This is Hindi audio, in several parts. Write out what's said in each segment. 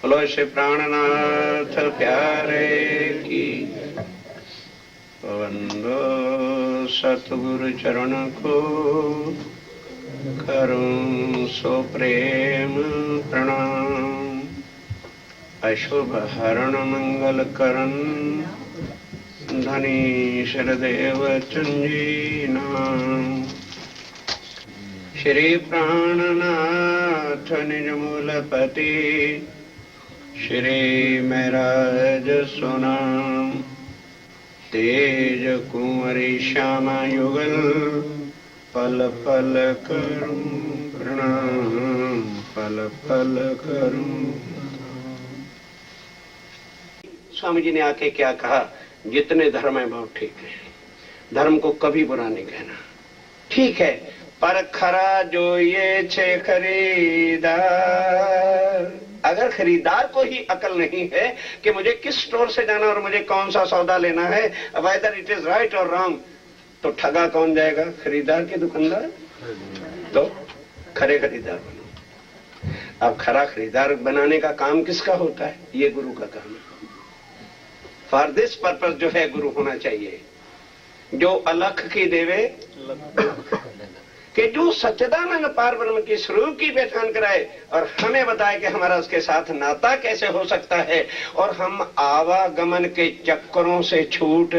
बोलो श्री प्राणनाथ प्यारे की। वंदो सतगुरु चरण को करूं सो प्रेम प्रणाम। अशुभ हरण मंगल करन धनी शरदेव चंजी नाम। श्री प्राणनाथ निज मूलपति श्री महराज सुनाम। तेज कुंवरी श्यामा युगल पल पल करूं प्रणाम, पल पल करूं। स्वामी जी ने आके क्या कहा, जितने धर्म है बहुत ठीक है, धर्म को कभी बुरा नहीं कहना, ठीक है, पर खरा जो ये छे खरीदार। अगर खरीदार को ही अकल नहीं है कि मुझे किस स्टोर से जाना और मुझे कौन सा सौदा लेना है, वेदर इट इज राइट और रॉन्ग, तो ठगा कौन जाएगा? खरीदार के दुकानदार। तो खरे खरीदार बनो। अब खरा खरीदार बनाने का काम किसका होता है? ये गुरु का काम है। फॉर दिस पर्पस जो है गुरु होना चाहिए, जो अलख की देवे कि जो सच्चिदानंद पार ब्रह्म की स्वरूप की पहचान कराए और हमें बताए कि हमारा उसके साथ नाता कैसे हो सकता है और हम आवागमन के चक्करों से छूट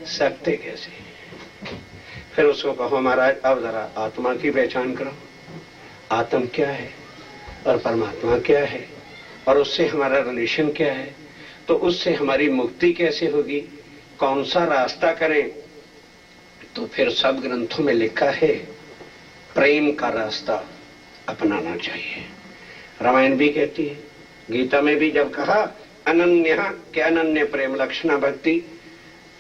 सकते कैसे। फिर उसको कहो महाराज अब जरा आत्मा की पहचान करो, आत्म क्या है और परमात्मा क्या है और उससे हमारा रिलेशन क्या है, तो उससे हमारी मुक्ति कैसे होगी, कौन सा रास्ता करें। तो फिर सब ग्रंथों में लिखा है प्रेम का रास्ता अपनाना चाहिए। रामायण भी कहती है, गीता में भी जब कहा अनन्य के अनन्य प्रेम लक्षणा भक्ति।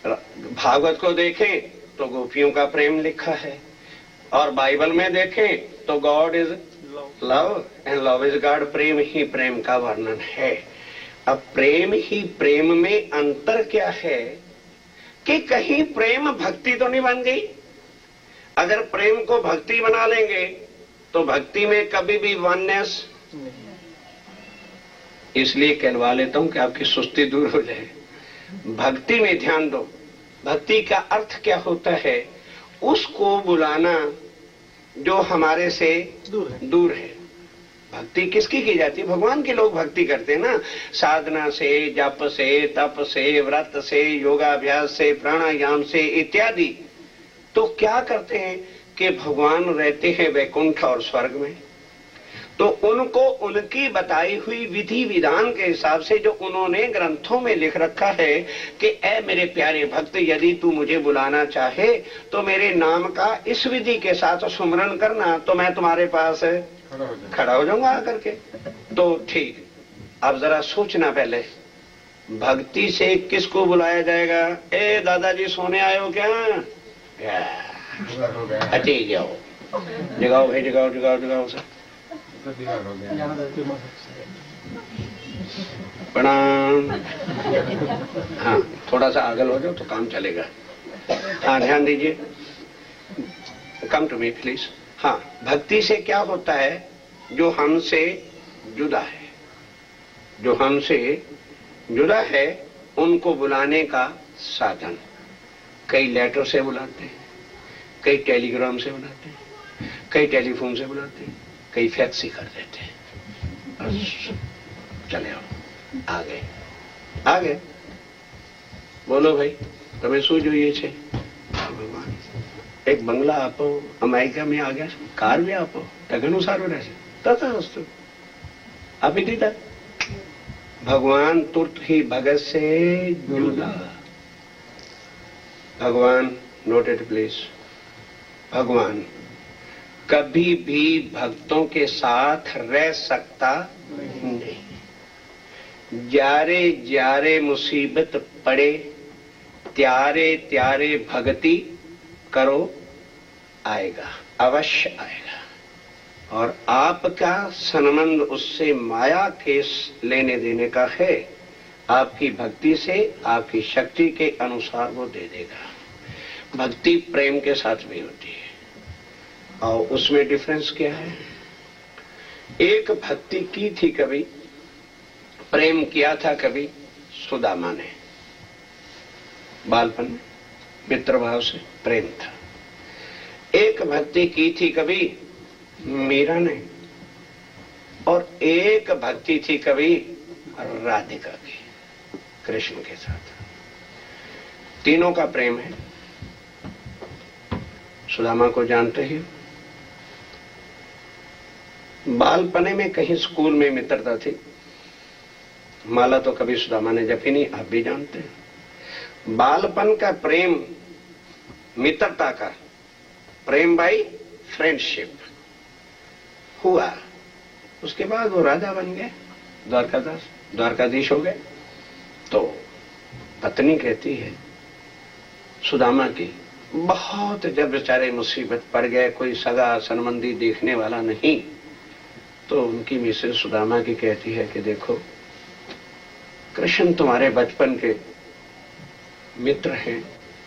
भागवत को देखें तो गोपियों का प्रेम लिखा है और बाइबल में देखें तो God is love and love is God, प्रेम ही प्रेम का वर्णन है। अब प्रेम ही प्रेम में अंतर क्या है कि कहीं प्रेम भक्ति तो नहीं बन गई। अगर प्रेम को भक्ति बना लेंगे तो भक्ति में कभी भी वननेस, इसलिए कहलवा लेता हूं कि आपकी सुस्ती दूर हो जाए। भक्ति में ध्यान दो। भक्ति का अर्थ क्या होता है? उसको बुलाना जो हमारे से दूर है। भक्ति किसकी की जाती है? भगवान के लोग भक्ति करते हैं ना, साधना से, जप से, तप से, व्रत से, योगाभ्यास से, प्राणायाम से इत्यादि। तो क्या करते हैं कि भगवान रहते हैं वैकुंठ और स्वर्ग में, तो उनको उनकी बताई हुई विधि विधान के हिसाब से जो उन्होंने ग्रंथों में लिख रखा है कि ए मेरे प्यारे भक्त, यदि तू मुझे बुलाना चाहे तो मेरे नाम का इस विधि के साथ सुमरन करना, तो मैं तुम्हारे पास खड़ा हो जाऊंगा आकर के। तो ठीक, अब जरा सोचना पहले, भक्ति से किसको बुलाया जाएगा? ए दादाजी सोने आए हो क्या? अच्छे जाओ, जगाओ भाई, जगाओ जगाओ जगाओ सर। प्रणाम। हाँ, थोड़ा सा आगल हो जाओ तो काम चलेगा। हाँ, ध्यान दीजिए, कम टू मी प्लीज। हाँ, भक्ति से क्या होता है? जो हमसे जुदा है, जो हमसे जुदा है उनको बुलाने का साधन। कई लेटर से बुलाते हैं, कई टेलीग्राम से बुलाते हैं, कई टेलीफोन से बुलाते हैं, कई फैक्स ही कर देते हैं। बस चले आओ, आ गए आ गए। बोलो भाई, तुम्हें શું જોઈએ છે? ભગવાન એક બંગલા આપો, અમેરિકા में आ गया, कार भी આપો, તો ઘણું સારું રહેશે। तथास्तु, આપી દીધા। भगवान तुर्त ही भगत से जुदा। भगवान, नोट इट प्लीज, भगवान कभी भी भक्तों के साथ रह सकता नहीं। जारे जारे मुसीबत पड़े, त्यारे त्यारे भक्ति करो, आएगा, अवश्य आएगा। और आपका संबंध उससे माया के लेने देने का है। आपकी भक्ति से, आपकी शक्ति के अनुसार वो दे देगा। भक्ति प्रेम के साथ भी होती है। और उसमें डिफरेंस क्या है? एक भक्ति की थी कभी प्रेम किया था कभी सुदामा ने, बालपन में मित्र भाव से प्रेम था। एक भक्ति की थी कभी मीरा ने, और एक भक्ति थी कभी राधिका की, कृष्ण के साथ। तीनों का प्रेम है। सुदामा को जानते ही, बालपने में कहीं स्कूल में मित्रता थी। माला तो कभी सुदामा ने जपी नहीं, आप भी जानते हैं। बालपन का प्रेम, मित्रता का प्रेम भाई, फ्रेंडशिप हुआ। उसके बाद वो राजा बन गए, द्वारकाधीश हो गए। तो पत्नी कहती है सुदामा की, बहुत जब बेचारे मुसीबत पड़ गए, कोई सगा संबंधी देखने वाला नहीं, तो उनकी मिसेस सुदामा की कहती है कि देखो, कृष्ण तुम्हारे बचपन के मित्र हैं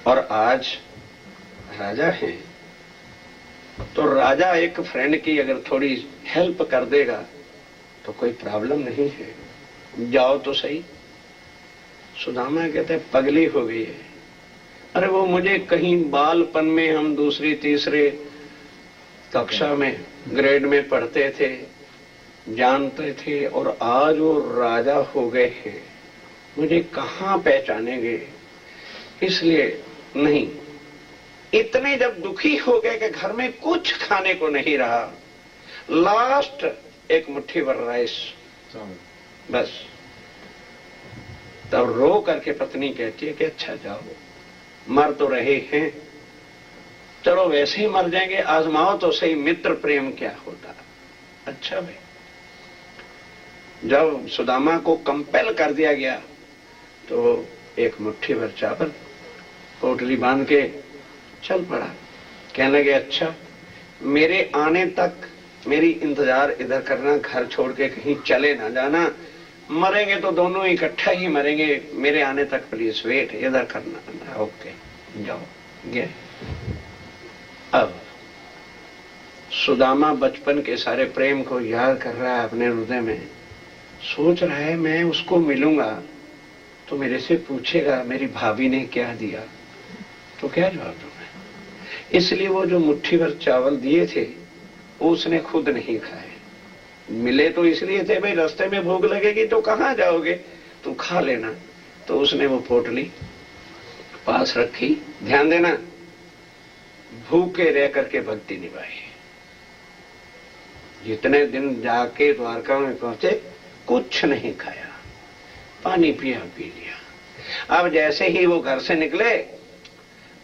और आज राजा हैं, तो राजा एक फ्रेंड की अगर थोड़ी हेल्प कर देगा तो कोई प्रॉब्लम नहीं है, जाओ तो सही। सुदामा कहते पगली हो गई है। अरे वो मुझे कहीं बालपन में हम दूसरी तीसरे कक्षा में ग्रेड में पढ़ते थे, जानते थे, और आज वो राजा हो गए हैं, मुझे कहां पहचानेंगे, इसलिए नहीं। इतने जब दुखी हो गए कि घर में कुछ खाने को नहीं रहा, लास्ट एक मुट्ठी भर राइस बस, तब रो करके पत्नी कहती है कि अच्छा जाओ, मर तो रहे हैं, चलो वैसे ही मर जाएंगे, आजमाओ तो सही मित्र प्रेम क्या होता। अच्छा भाई, जब सुदामा को कंपेल कर दिया गया तो एक मुट्ठी भर चावल पोटली बांध के चल पड़ा। कहने लगे अच्छा, मेरे आने तक मेरी इंतजार इधर करना, घर छोड़ के कहीं चले ना जाना, मरेंगे तो दोनों इकट्ठा ही मरेंगे, मेरे आने तक प्लीज वेट इधर करना। ओके जाओ, गए। अब सुदामा बचपन के सारे प्रेम को याद कर रहा है अपने हृदय में, सोच रहा है मैं उसको मिलूंगा तो मेरे से पूछेगा मेरी भाभी ने क्या दिया, तो क्या जवाब दूंगा। इसलिए वो जो मुट्ठी भर चावल दिए थे उसने खुद नहीं खाए। मिले तो इसलिए थे भाई रास्ते में भूख लगेगी तो कहां जाओगे, तो खा लेना। तो उसने वो पोटली पास रखी। ध्यान देना, भूखे रह करके भक्ति निभाई। जितने दिन जाके द्वारका में पहुंचे कुछ नहीं खाया, पानी पिया, पी लिया। अब जैसे ही वो घर से निकले,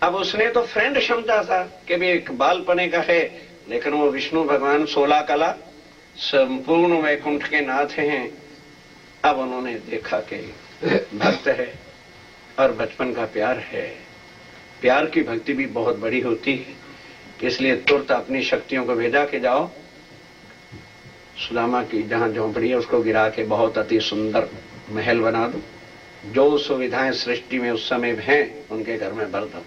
अब उसने तो फ्रेंड समझा था कि भी एक बालपने का है, लेकिन वो विष्णु भगवान 16 कला संपूर्ण वैकुंठ के नाथ हैं। अब उन्होंने देखा कि भक्त है और बचपन का प्यार है, प्यार की भक्ति भी बहुत बड़ी होती है, इसलिए तुरंत अपनी शक्तियों को भेजा कि जाओ सुदामा की जहां झोंपड़ी है उसको गिरा के बहुत अति सुंदर महल बना दो, जो सुविधाएं सृष्टि में उस समय हैं उनके घर में भर दो।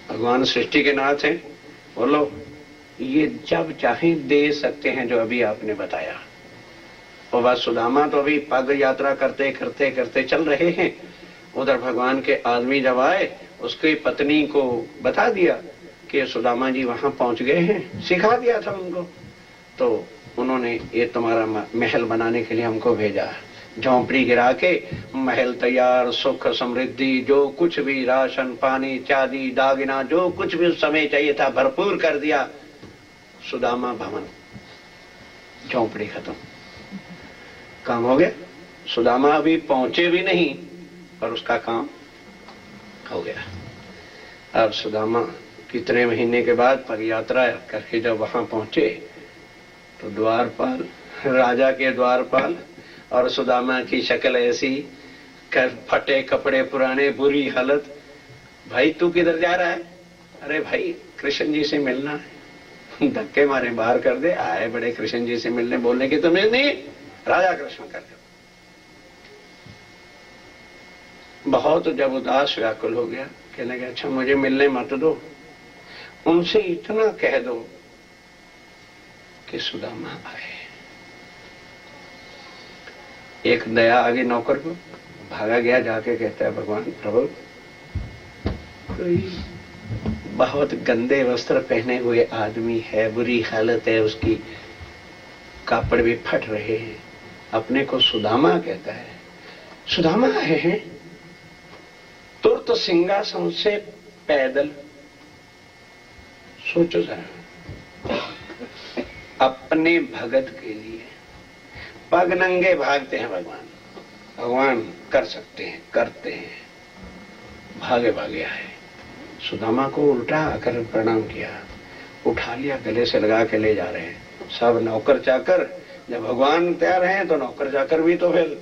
भगवान सृष्टि के नाथ हैं, बोलो ये जब चाहे दे सकते हैं जो अभी आपने बताया। और बस सुदामा तो अभी पग यात्रा करते करते करते चल रहे हैं, उधर भगवान के आदमी जब आए, उसकी पत्नी को बता दिया कि सुदामा जी वहां पहुंच गए हैं, सिखा दिया था उनको। तो उन्होंने ये तुम्हारा महल बनाने के लिए हमको भेजा, झोंपड़ी गिरा के महल तैयार, सुख समृद्धि जो कुछ भी राशन पानी चांदी दागिना जो कुछ भी उस समय चाहिए था भरपूर कर दिया। सुदामा भवन, झोंपड़ी खत्म, काम हो गया। सुदामा अभी पहुंचे भी नहीं पर उसका काम हो गया। अब सुदामा कितने महीने के बाद पग यात्रा करके जब वहां पहुंचे तो द्वारपाल, राजा के द्वारपाल, और सुदामा की शक्ल ऐसी, फटे कपड़े पुराने, बुरी हालत। भाई तू किधर जा रहा है? अरे भाई कृष्ण जी से मिलना है। धक्के मारे बाहर कर दे, आए बड़े कृष्ण जी से मिलने, बोलने की तो नहीं, राजा कृष्ण कर दो। बहुत जब उदास व्याकुल हो गया, कहने लगे अच्छा मुझे मिलने मत दो, उनसे इतना कह दो कि सुदामा आए। एक दया आ गई नौकर को, भागा गया, जाके कहता है भगवान प्रभु कोई बहुत गंदे वस्त्र पहने हुए आदमी है, बुरी हालत है उसकी, कापड़ भी फट रहे हैं, अपने को सुदामा कहता है। सुदामा है तुरंत सिंहासन से पैदल, सोचो जरा, अपने भगत के लिए पग नंगे भागते हैं भगवान। भगवान कर सकते हैं, करते हैं, भागे भागे आए, सुदामा को उल्टा आकर प्रणाम किया, उठा लिया, गले से लगा के ले जा रहे हैं सब नौकर चाकर। जब भगवान तैयार हैं तो नौकर चाकर भी तो फिर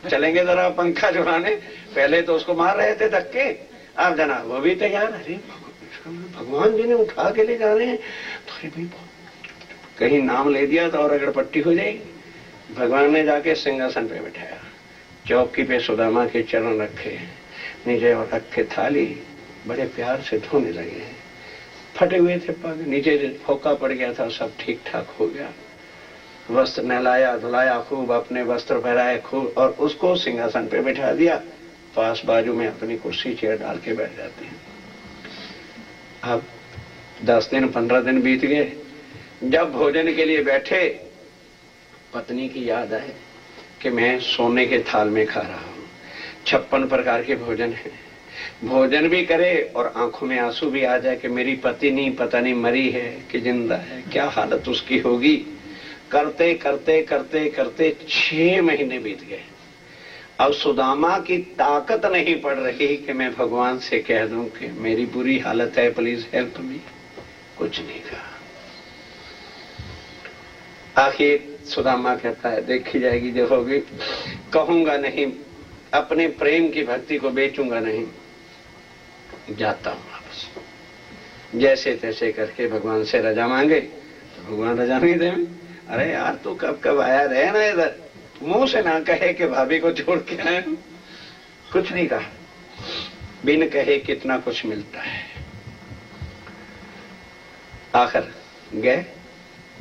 चलेंगे जरा पंखा झुलाने, पहले तो उसको मार रहे थे धक्के, अब जनाब वो भी तैयार। अरे भगवान जी ने उठा के ले जा रहे हैं तो अरे भाई कहीं नाम ले दिया तो और अगर पट्टी हो जाएगी। भगवान ने जाके सिंहासन पे बिठाया, चौकी पे सुदामा के चरण रखे नीचे और रख के थाली बड़े प्यार से धोने लगे। फटे हुए थे पग, नीचे फोका पड़ गया था, सब ठीक ठाक हो गया। वस्त्र नहलाया धुलाया खूब, अपने वस्त्र पहराए खूब और उसको सिंहासन पे बिठा दिया। पास बाजू में अपनी कुर्सी चेयर डाल के बैठ जाते हैं। अब 10 दिन 15 दिन बीत गए। जब भोजन के लिए बैठे, पत्नी की याद आए कि मैं सोने के थाल में खा रहा हूं, 56 प्रकार के भोजन है, भोजन भी करे और आंखों में आंसू भी आ जाए कि मेरी पत्नी पता नहीं मरी है कि जिंदा है, क्या हालत उसकी होगी। करते करते करते करते 6 महीने बीत गए। अब सुदामा की ताकत नहीं पड़ रही कि मैं भगवान से कह दूं कि मेरी बुरी हालत है, प्लीज हेल्प मी। कुछ नहीं कहा। आखिर सुदामा कहता है देखी जाएगी, देखोगी, कहूंगा नहीं, अपने प्रेम की भक्ति को बेचूंगा नहीं, जाता हूं वापस। जैसे तैसे करके भगवान से रजा मांगे तो भगवान रजा नहीं दे। अरे यार तू कब कब आया, रहे ना इधर, मुंह से ना कहे कि भाभी को छोड़ के आए। कुछ नहीं कहा, बिन कहे कितना कुछ मिलता है। आखिर गए,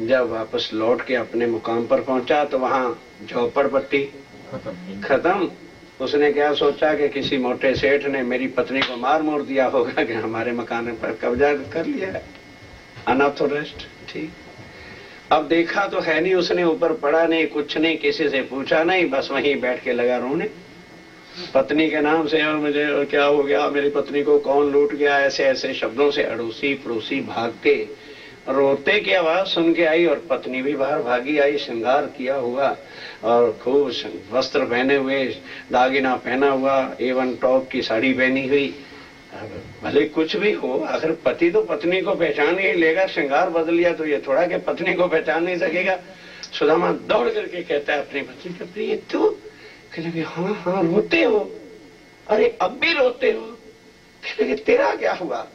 जब वापस लौट के अपने मुकाम पर पहुंचा तो वहां झोपड़पट्टी खत्म। उसने क्या सोचा कि किसी मोटे सेठ ने मेरी पत्नी को मार मोर दिया होगा कि हमारे मकान पर कब्जा कर लिया है, अनऑथ रेस्ट। ठीक, अब देखा तो है नहीं, उसने ऊपर पड़ा नहीं, कुछ नहीं, किसी से पूछा नहीं, बस वहीं बैठ के लगा रोने पत्नी के नाम से। और मुझे और क्या हो गया, मेरी पत्नी को कौन लूट गया, ऐसे ऐसे शब्दों से अड़ोसी पड़ोसी भाग के रोते की आवाज सुन के आई और पत्नी भी बाहर भागी आई, श्रृंगार किया हुआ और खूब वस्त्र पहने हुए, दागिना पहना हुआ, एवन टॉप की साड़ी पहनी हुई। भले कुछ भी हो, आखिर पति तो पत्नी को पहचान ही लेगा, श्रृंगार बदल लिया तो ये थोड़ा कि पत्नी को पहचान नहीं सकेगा। सुदामा दौड़ करके कहता है अपनी पत्नी को, प्रिय तू? कहने लगे हाँ हाँ रोते हो, अरे अब भी रोते हो? कहने लगे तेरा क्या हुआ,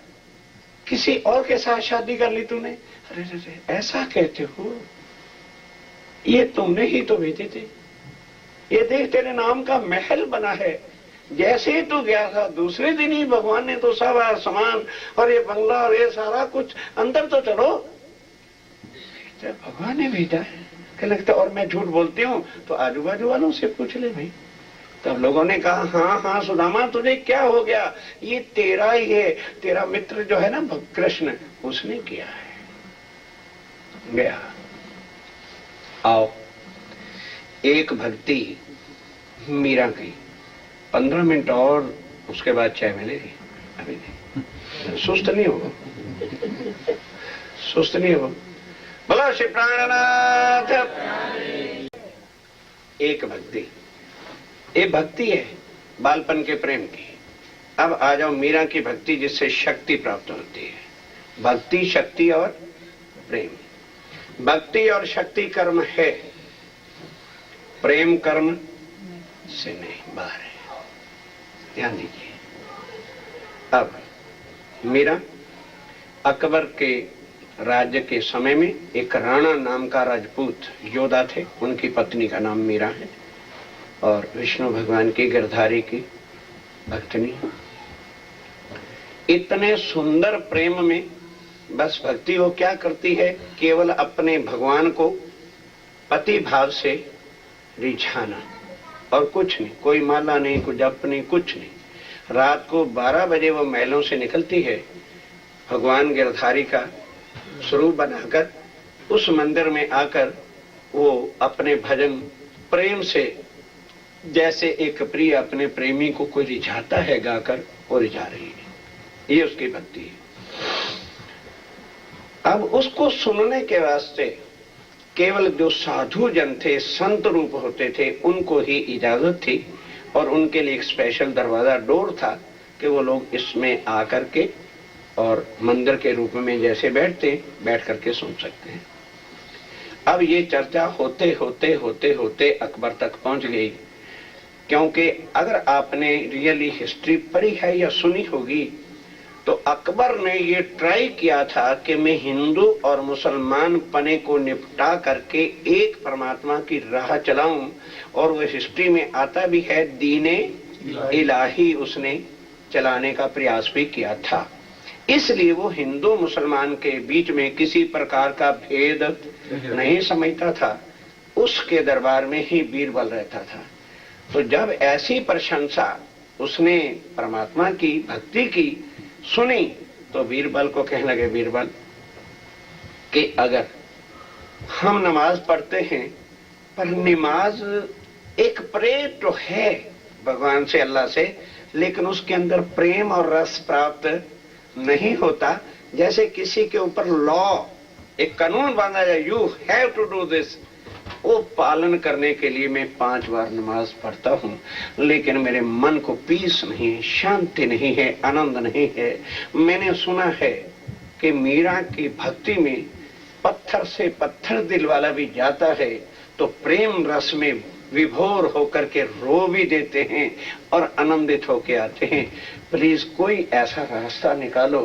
किसी और के साथ शादी कर ली तूने? अरे अरे ऐसा कहते हो, ये तुमने ही तो भेजे थे, ये देख तेरे नाम का महल बना है, जैसे ही तू गया था दूसरे दिन ही भगवान ने तो सब सामान और ये बंगला और ये सारा कुछ, अंदर तो चलो। भगवान ने भेजा है, क्या लगता और मैं झूठ बोलती हूँ तो आजू बाजू वालों से पूछ ले भाई। तब लोगों ने कहा हाँ हाँ सुदामा तुझे क्या हो गया, ये तेरा ही है, तेरा मित्र जो है ना कृष्ण, उसने किया है। गया, आओ एक भक्ति मीरा की, 15 मिनट और उसके बाद चाय मिलेगी। अभी नहीं, सुस्त नहीं हो, सुस्त नहीं हो। बोलो श्री प्राणनाथ। एक भक्ति, ये भक्ति है बालपन के प्रेम की। अब आ जाओ मीरा की भक्ति जिससे शक्ति प्राप्त होती है। भक्ति शक्ति और प्रेम। भक्ति और शक्ति कर्म है, प्रेम कर्म से नहीं, बाहर है, ध्यान दीजिए। अब मीरा अकबर के राज्य के समय में एक राणा नाम का राजपूत योद्धा थे, उनकी पत्नी का नाम मीरा है और विष्णु भगवान की गिरधारी की भक्तनी। इतने सुंदर प्रेम में बस भक्ति वो क्या करती है, केवल अपने भगवान को पति भाव से रिझाना, और कुछ नहीं, कोई माला नहीं, कोई जप नहीं, कुछ नहीं। रात को 12 बजे वो महलों से निकलती है, भगवान गिरधारी का स्वरूप बनाकर उस मंदिर में आकर वो अपने भजन प्रेम से, जैसे एक प्रिय अपने प्रेमी को कोई रिझाता है गाकर, वो रिझा रही है। ये उसकी भक्ति है। अब उसको सुनने के वास्ते केवल जो साधु जन थे, संत रूप होते थे, उनको ही इजाजत थी और उनके लिए एक स्पेशल दरवाजा डोर था कि वो लोग इसमें आकर के और मंदिर के रूप में जैसे बैठ करके सुन सकते हैं। अब ये चर्चा होते होते होते होते अकबर तक पहुंच गई, क्योंकि अगर आपने रियली हिस्ट्री पढ़ी है या सुनी होगी तो अकबर ने ये ट्राई किया था कि मैं हिंदू और मुसलमान पने को निपटा करके एक परमात्मा की राह चलाऊं, और वो हिस्ट्री में आता भी है, दीने इलाही उसने चलाने का प्रयास भी किया था। इसलिए वो हिंदू मुसलमान के बीच में किसी प्रकार का भेद नहीं समझता था, उसके दरबार में ही बीरबल रहता था। तो जब ऐसी प्रशंसा उसने परमात्मा की भक्ति की सुनी तो बीरबल को कहने लगे, बीरबल कि अगर हम नमाज पढ़ते हैं पर नमाज एक प्रे तो है भगवान से, अल्लाह से, लेकिन उसके अंदर प्रेम और रस प्राप्त नहीं होता। जैसे किसी के ऊपर लॉ, एक कानून बांधा जाए, you have to do this, वो पालन करने के लिए मैं 5 बार नमाज पढ़ता हूँ, लेकिन मेरे मन को पीस नहीं है, शांति नहीं है, आनंद नहीं है। मैंने सुना है कि मीरा की भक्ति में पत्थर से पत्थर दिल वाला भी जाता है तो प्रेम रस में विभोर होकर के रो भी देते हैं और आनंदित होके आते हैं। प्लीज कोई ऐसा रास्ता निकालो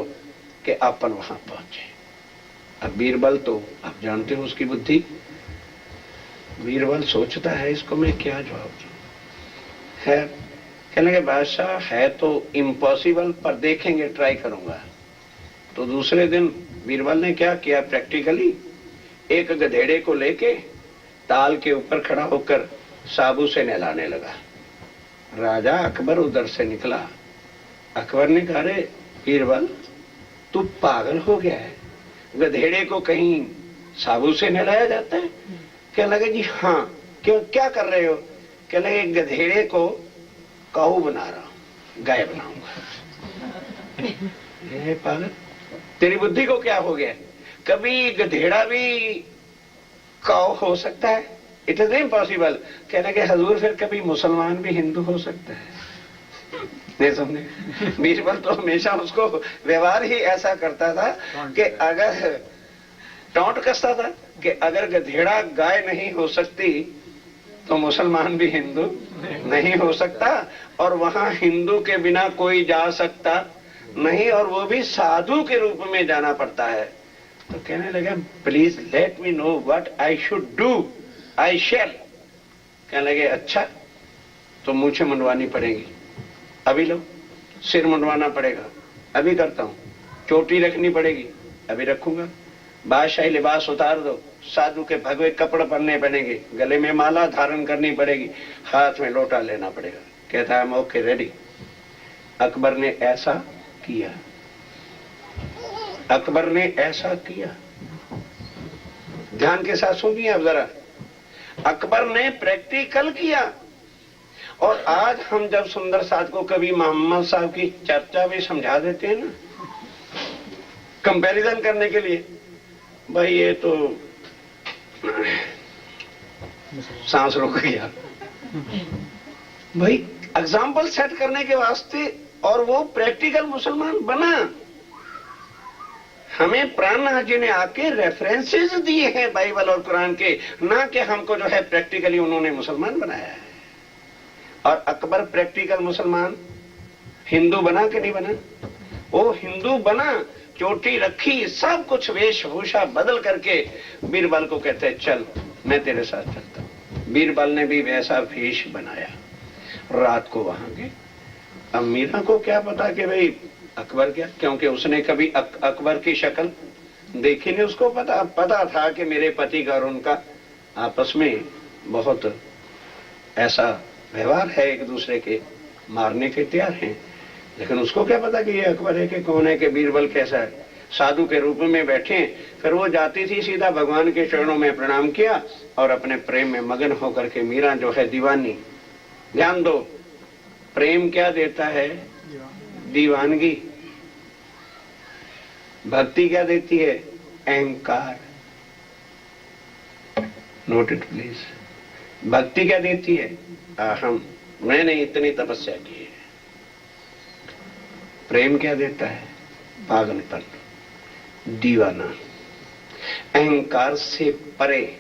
कि अपन वहां पहुंचे। अब बीरबल तो आप जानते हो उसकी बुद्धि। बीरबल सोचता है इसको मैं क्या जवाब दूं। है कहने के बादशाह है तो इम्पॉसिबल, पर देखेंगे, ट्राई करूंगा। तो दूसरे दिन बीरबल ने क्या किया, प्रैक्टिकली एक गधेड़े को लेके ताल के ऊपर खड़ा होकर साबु से नहलाने लगा। राजा अकबर उधर से निकला। अकबर ने कहा, रे बीरबल तू पागल हो गया है, गधेड़े को कहीं साबु से नहलाया जाता है? कहने लगे, जी हाँ। क्यों, क्या कर रहे हो? कहने लगे, गधेड़े को काऊ बना रहा हूं, गाय बनाऊंगा। ये पागल, तेरी बुद्धि को क्या हो गया? कभी गधेड़ा भी काऊ हो सकता है? It is impossible. कहने के हजूर फिर कभी मुसलमान भी हिंदू हो सकता है? नहीं समझे? बीरबल तो हमेशा उसको व्यवहार ही ऐसा करता था कि अगर टोंट कसता था कि अगर गधेड़ा गाय नहीं हो सकती तो मुसलमान भी हिंदू नहीं हो सकता, और वहां हिंदू के बिना कोई जा सकता नहीं, और वो भी साधु के रूप में जाना पड़ता है। तो कहने लगा, please let me know what I should do, I shall. कहने लगे, अच्छा तो मूछें मुंडवानी पड़ेगी, अभी लो। सिर मुंडवाना पड़ेगा, अभी करता हूं। चोटी रखनी पड़ेगी, अभी रखूंगा। बादशाही लिबास उतार दो, साधु के भगवे कपड़े पहनने पड़ेंगे, गले में माला धारण करनी पड़ेगी, हाथ में लोटा लेना पड़ेगा। कहता है, ओके रेडी। अकबर ने ऐसा किया, अकबर ने ऐसा किया। ध्यान के साथ सुनिए अब जरा। अकबर ने प्रैक्टिकल किया। और आज हम जब सुंदर साथ को कभी मोहम्मद साहब की चर्चा भी समझा देते हैं ना, कंपैरिजन करने के लिए, भाई ये तो सांस रुक गया, भाई एग्जाम्पल सेट करने के वास्ते, और वो प्रैक्टिकल मुसलमान बना। हमें प्राणनाथ जी ने आके रेफरेंसेस दिए हैं बाइबल और कुरान के, ना कि हमको जो है प्रैक्टिकली उन्होंने मुसलमान बनाया है। और अकबर प्रैक्टिकल मुसलमान हिंदू बना कि नहीं बना? वो हिंदू बना, चोटी रखी, सब कुछ वेशभूषा बदल करके बीरबल को कहते चल मैं तेरे साथ चलता हूं। बीरबल ने भी वैसा वेश बनाया, रात को वहां गए। अब मीरा को क्या पता कि भाई अकबर क्या, क्योंकि उसने कभी अकबर की शक्ल देखी नहीं। उसको पता था कि मेरे पति का और उनका आपस में बहुत ऐसा व्यवहार है, एक दूसरे के मारने के तैयार हैं। लेकिन उसको क्या पता कि ये अकबर है कि कौन है, कि बीरबल कैसा है। साधु के रूप में बैठे, फिर वो जाती थी, सीधा भगवान के चरणों में प्रणाम किया और अपने प्रेम में मगन होकर के मीरा जो है दीवानी। ध्यान दो, प्रेम क्या देता है? दीवानगी। भक्ति क्या देती है? अहंकार। Note it please. भक्ति क्या देती है? अहम, मैंने इतनी तपस्या की है। प्रेम क्या देता है? पागलपन, दीवाना। अहंकार से परे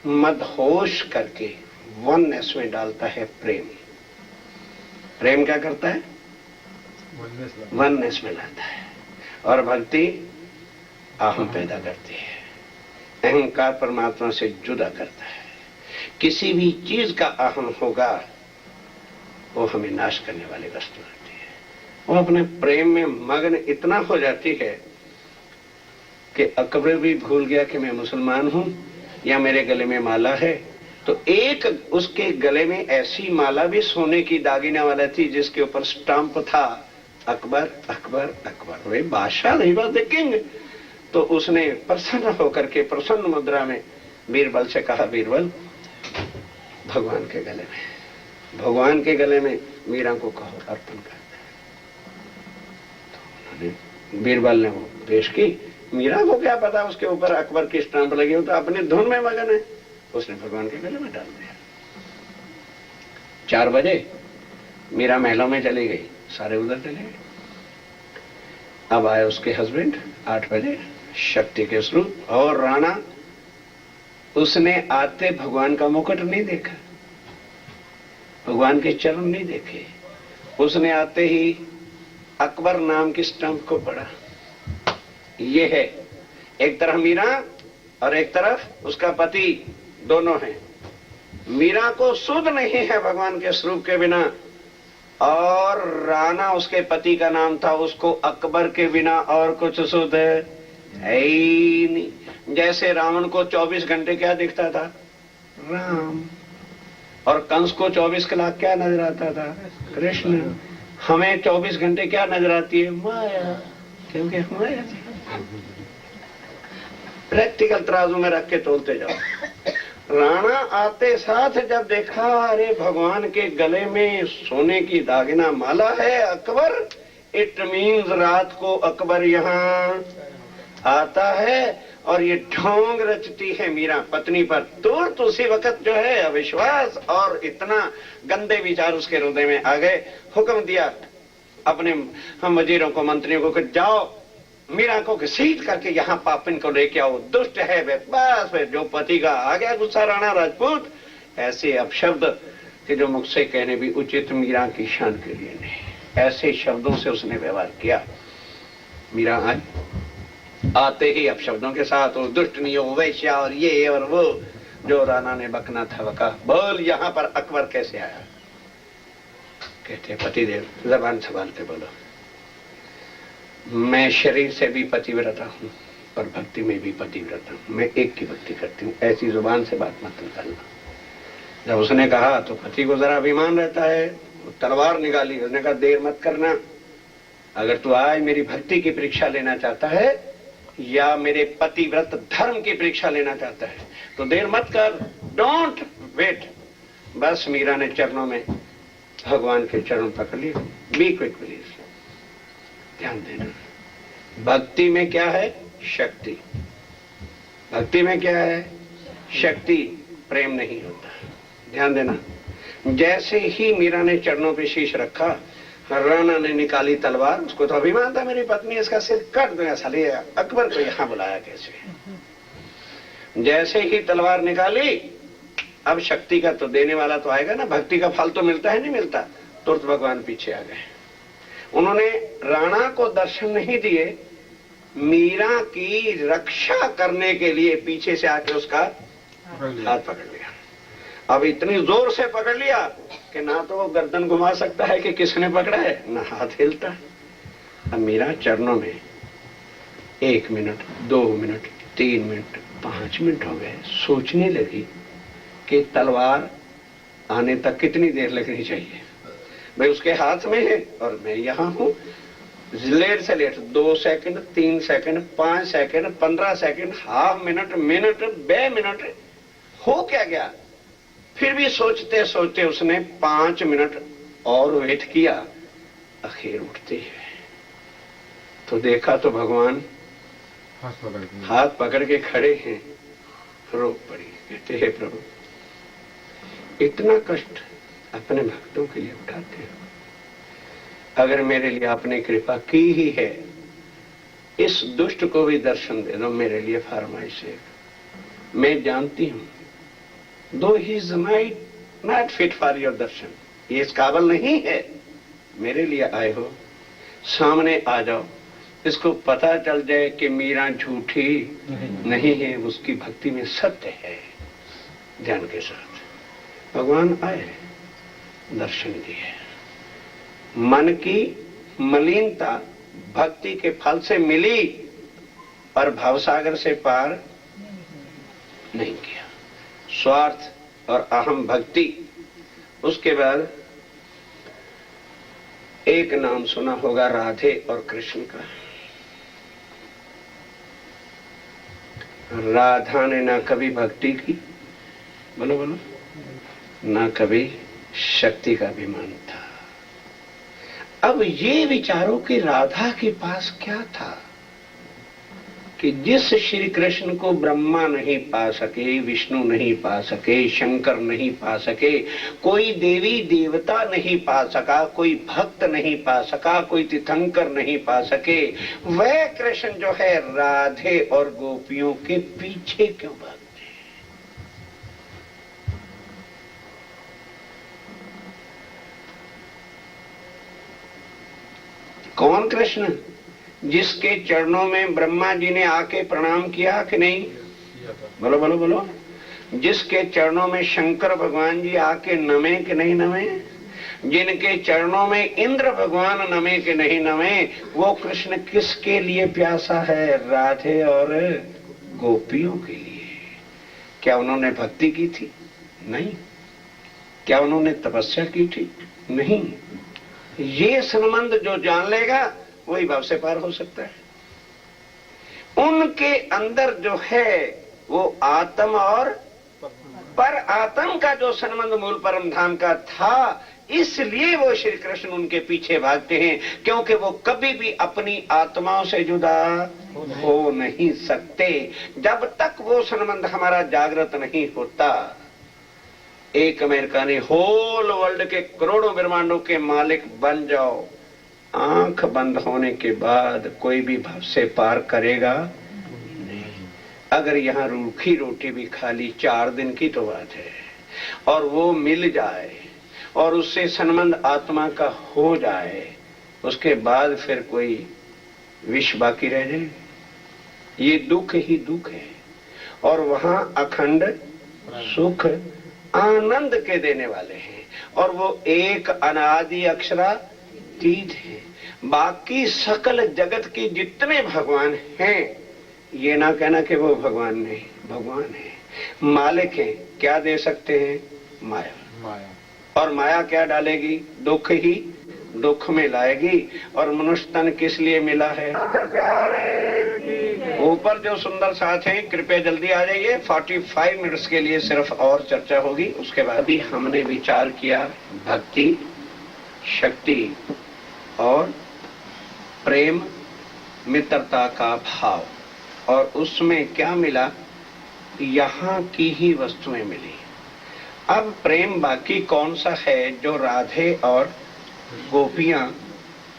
मदहोश करके वननेस में डालता है प्रेम। प्रेम क्या करता है? वननेस में लाता है। और भक्ति अहम पैदा करती है। अहंकार परमात्मा से जुदा करता है। किसी भी चीज का अहम होगा वो हमें नाश करने वाली वस्तु होती है। वो अपने प्रेम में मग्न इतना हो जाती है कि अकबर भी भूल गया कि मैं मुसलमान हूं या मेरे गले में माला है। तो एक उसके गले में ऐसी माला भी सोने की दागिना वाला थी जिसके ऊपर स्टाम्प था अकबर अकबर अकबर, वही बादशाह नहीं बस किंग। तो उसने प्रसन्न होकर के प्रसन्न मुद्रा में बीरबल से कहा, बीरबल भगवान के गले में, भगवान के गले में मीरा को कहो अर्पण कर दे। तो उन्होंने, बीरबल ने वो पेश की। मीरा को क्या पता उसके ऊपर अकबर की स्टाम्प लगी हो, तो अपने धुन में मगन है, उसने भगवान के गले में डाल दिया। 4 बजे मीरा महलों में चली गई, सारे उधर चले गए। अब आए उसके हस्बैंड 8 बजे, शक्ति के स्वरूप। और राणा, उसने आते भगवान का मुकुट नहीं देखा, भगवान के चरण नहीं देखे। उसने आते ही अकबर नाम की स्टंप को पढ़ा। ये है, एक तरफ मीरा और एक तरफ उसका पति, दोनों हैं। मीरा को सुध नहीं है भगवान के स्वरूप के बिना, और राणा उसके पति का नाम था, उसको अकबर के बिना और कुछ सुध है ही नहीं। जैसे रावण को 24 घंटे क्या दिखता था? राम। और कंस को 24 कलाक क्या नजर आता था? कृष्ण। हमें 24 घंटे क्या नजर आती है? माया, क्योंकि माया प्रैक्टिकल तराजू में रख के तोलते जाओ। राणा आते साथ जब देखा, अरे भगवान के गले में सोने की दागिना माला है अकबर, इट मीन्स रात को अकबर यहाँ आता है और ये ढोंग रचती है मीरा पत्नी पर। तुरंत उसी वक्त जो है अविश्वास और इतना गंदे विचार उसके हृदय में आ गए। हुक्म दिया अपने हम वजीरों को, मंत्रियों को कि जाओ मीरा को घसीट करके यहाँ पापिन को लेके आओ, दुष्ट है वे। बस वे जो पति का आ गया गुस्सा राणा राजपूत, ऐसे अपशब्द कि जो मुझसे कहने भी उचित मीरा की शान के लिए नहीं, ऐसे शब्दों से उसने व्यवहार किया। मीरा आई, आते ही अपशब्दों के साथ वो दुष्ट नहीं हो, वैश्या और ये और वो जो राणा ने बकना था वका। बोल यहाँ पर अकबर कैसे आया? कहते पतिदेव, जबान संभाल के बोलो। मैं शरीर से भी पतिव्रता हूं और भक्ति में भी पतिव्रता हूं, मैं एक की भक्ति करती हूं, ऐसी जुबान से बात मत निकालना। जब उसने कहा तो पति को जरा अभिमान रहता है, तलवार निकाली। उसने कहा देर मत करना, अगर तू आज मेरी भक्ति की परीक्षा लेना चाहता है या मेरे पतिव्रत धर्म की परीक्षा लेना चाहता है तो देर मत कर, डोंट वेट। बस मीरा ने चरणों में भगवान के चरण पकड़ लिए। Be quick please. ध्यान देना, भक्ति में क्या है? शक्ति। भक्ति में क्या है? शक्ति। प्रेम नहीं होता। ध्यान देना, जैसे ही मीरा ने चरणों पे शीश रखा, राणा ने निकाली तलवार। उसको तो अभिमान था मेरी पत्नी इसका सिर काट दूंगा, साले अकबर को यहां बुलाया कैसे। जैसे ही तलवार निकाली, अब शक्ति का तो देने वाला तो आएगा ना, भक्ति का फल तो मिलता है नहीं मिलता। तुरंत भगवान पीछे आ गए। उन्होंने राणा को दर्शन नहीं दिए, मीरा की रक्षा करने के लिए पीछे से आके उसका हाथ पकड़ लिया। अब इतनी जोर से पकड़ लिया कि ना तो वो गर्दन घुमा सकता है कि किसने पकड़ा है, ना हाथ हिलता। अब मीरा चरणों में 1 मिनट, 2 मिनट, 3 मिनट, 5 मिनट हो गए। सोचने लगी कि तलवार आने तक कितनी देर लगनी चाहिए? भाई उसके हाथ में है और मैं यहां हूं। लेट से late 2 second, 3 second, 5 second, 15 second, half minute, minute, 2 minute हो क्या गया? फिर भी सोचते सोचते उसने 5 मिनट और वेट किया। आखिर उठते है तो देखा तो भगवान हाथ पकड़ के खड़े हैं। रो पड़ी, कहते हैं प्रभु इतना कष्ट अपने भक्तों के लिए उठाते हो, अगर मेरे लिए आपने कृपा की ही है, इस दुष्ट को भी दर्शन दे दो। मेरे लिए फरमाइश है, मैं जानती हूं दो he is not fit for your darshan, ये इस काबिल नहीं है, मेरे लिए आए हो, सामने आ जाओ, इसको पता चल जाए कि मीरा झूठी नहीं है, उसकी भक्ति में सत्य है। ध्यान के साथ भगवान आए, दर्शन दिए। मन की मलिनता भक्ति के फल से मिली पर भवसागर से पार नहीं किया। स्वार्थ और अहम भक्ति। उसके बाद एक नाम सुना होगा राधे और कृष्ण का। राधा ने ना कभी भक्ति की, बोलो बोलो, ना कभी शक्ति का अभिमान था। अब ये विचारो कि राधा के पास क्या था कि जिस श्री कृष्ण को ब्रह्मा नहीं पा सके, विष्णु नहीं पा सके, शंकर नहीं पा सके, कोई देवी देवता नहीं पा सका, कोई भक्त नहीं पा सका, कोई तीर्थंकर नहीं पा सके, वह कृष्ण जो है राधे और गोपियों के पीछे क्यों भागते? कौन कृष्ण? जिसके चरणों में ब्रह्मा जी ने आके प्रणाम किया कि नहीं? बोलो बोलो बोलो। जिसके चरणों में शंकर भगवान जी आके नमे कि नहीं नमे? जिनके चरणों में इंद्र भगवान नमे कि नहीं नमे? वो कृष्ण किसके लिए प्यासा है? राधे और गोपियों के लिए। क्या उन्होंने भक्ति की थी? नहीं। क्या उन्होंने तपस्या की थी? नहीं। ये संबंध जो जान लेगा वही भाव से पार हो सकता है। उनके अंदर जो है वो आत्म और पर आत्म का जो संबंध मूल परम धाम का था, इसलिए वो श्री कृष्ण उनके पीछे भागते हैं, क्योंकि वो कभी भी अपनी आत्माओं से जुदा हो नहीं सकते जब तक वो संबंध हमारा जागृत नहीं होता। एक अमेरिका ने होल वर्ल्ड के करोड़ों ब्रह्मांडों के मालिक बन जाओ, आंख बंद होने के बाद कोई भी भव से पार करेगा नहीं। अगर यहाँ रूखी रोटी भी खाली 4 दिन की तो बात है, और वो मिल जाए और उससे संबंध आत्मा का हो जाए, उसके बाद फिर कोई विष बाकी रह जाए? ये दुख ही दुख है। और वहां अखंड सुख आनंद के देने वाले हैं, और वो एक अनादि अक्षरातीत है। बाकी सकल जगत के जितने भगवान हैं, ये ना कहना कि वो भगवान नहीं, भगवान है, मालिक है। क्या दे सकते हैं? माया। और माया क्या डालेगी? दुख ही दुख में लाएगी। और मनुष्य तन किस लिए मिला है? ऊपर जो सुंदर साथ हैं, कृपया जल्दी आ जाइए। 45 मिनट्स के लिए सिर्फ और चर्चा होगी। उसके बाद भी हमने विचार किया भक्ति, शक्ति और प्रेम, मित्रता का भाव, और उसमें क्या मिला? यहाँ की ही वस्तुएं मिली। अब प्रेम बाकी कौन सा है जो राधे और गोपियां